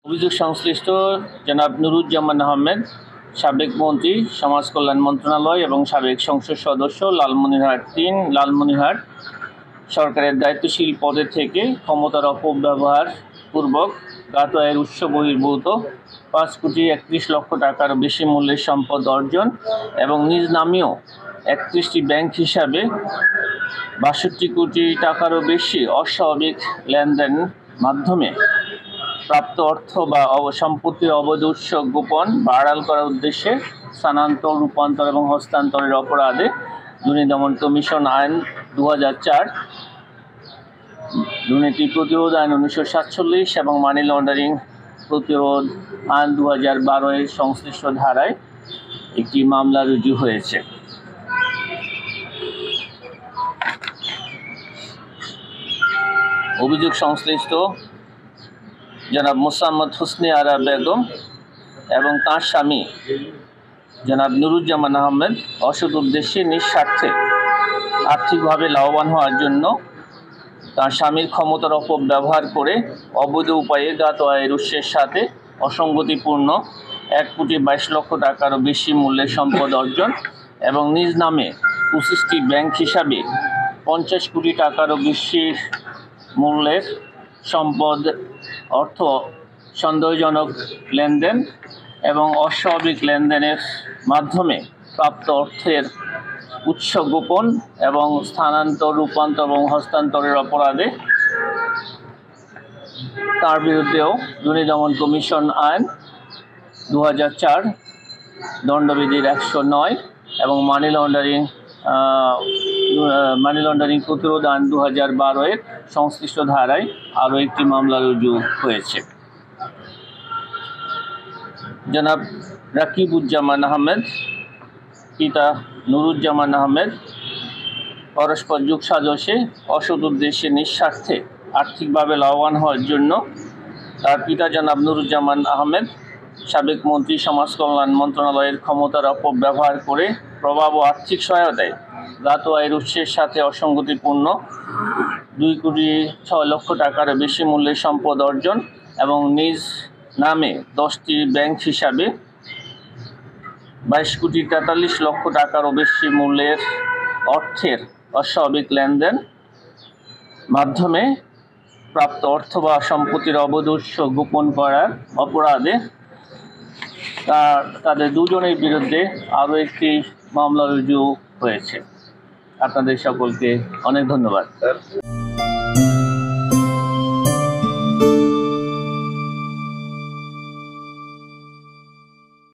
অভিযোগ সংশ্লিষ্ট জনাব নুরুজ্জামান আহমেদ, সাবেক মন্ত্রী, সমাজ কল্যাণ মন্ত্রণালয় এবং সাবেক সংসদ সদস্য, লালমনিরহাট সরকারের দায়িত্বশীল পদে থেকে ক্ষমতার অপব্যবহার পূর্বক জ্ঞাত আয়ের উৎস বহির্ভূত 5,31,00,000 টাকার বেশি মূল্যের সম্পদ অর্জন এবং নিজ নামেও 31টি ব্যাংক হিসাবে 62 কোটি টাকারও বেশি অস্বাভাবিক লেনদেন মাধ্যমে প্রাপ্ত অর্থ বা সম্পত্তির অবৈধ উৎস গোপন বা আড়াল করার উদ্দেশ্যে স্থানান্তর, রূপান্তর এবং হস্তান্তরের অপরাধে দুর্নীতি দমন কমিশন আইন 2004, দুর্নীতি প্রতিরোধ আইন 1947 এবং মানি লন্ডারিং প্রতিরোধ আইন 2012 এর সংশ্লিষ্ট ধারায় একটি মামলা রুজু হয়েছে। অভিযোগ সংশ্লিষ্ট জনাব মোসাম্মদ হোসনে আরা বেগম এবং তাঁর স্বামী জনাব নুরুজ্জামান আহমেদ অসৎ উদ্দেশ্যে নিঃস্বার্থে আর্থিকভাবে লাভবান হওয়ার জন্য তার স্বামীর ক্ষমতার অপব্যবহার করে অবৈধ উপায়ে জ্ঞাত আয়ের উৎসের সাথে অসঙ্গতিপূর্ণ 1,22,00,000 টাকারও বেশি মূল্যের সম্পদ অর্জন এবং নিজ নামে 25টি ব্যাংক হিসাবে 50 কোটি টাকারও বেশি মূল্যের সম্পদ অর্থ সন্দেহজনক লেনদেন এবং অস্বাভাবিক লেনদেনের মাধ্যমে প্রাপ্ত অর্থের উৎস গোপন এবং স্থানান্তর, রূপান্তর এবং হস্তান্তরের অপরাধে তার বিরুদ্ধেও দুর্নীতি দমন কমিশন আইন 2004, দণ্ডবিধির 109 এবং মানি লন্ডারিং প্রতিরোধ আইন 2012 এর সংশ্লিষ্ট ধারায় আরও একটি মামলা রুজু হয়েছে। জনাব রাকিবুজ্জামান আহমেদ, পিতা নুরুজ্জামান আহমেদ পরস্পর যোগসাজশে অসৎ উদ্দেশ্যে নিঃস্বার্থে আর্থিকভাবে লাভবান হওয়ার জন্য তার পিতা জনাব নুরুজ্জামান আহমেদ সাবেক মন্ত্রী, সমাজ কল্যাণ মন্ত্রণালয়ের ক্ষমতার অপব্যবহার করে প্রভাব ও আর্থিক সহায়তায় জ্ঞাত আয়ের উৎসের সাথে অসঙ্গতিপূর্ণ 2,06,00,000 টাকার বেশি মূল্যের সম্পদ অর্জন এবং নিজ নামে 10টি ব্যাংক হিসাবে 22,43,00,000 টাকারও বেশি মূল্যের অর্থের অস্বাভাবিক লেনদেন মাধ্যমে প্রাপ্ত অর্থ বা সম্পত্তির অবৈধ উৎস গোপন করার অপরাধে তাদের দুজনের বিরুদ্ধে আরও একটি মামলা রুজু হয়েছে। আপনাদের সকলকে অনেক ধন্যবাদ।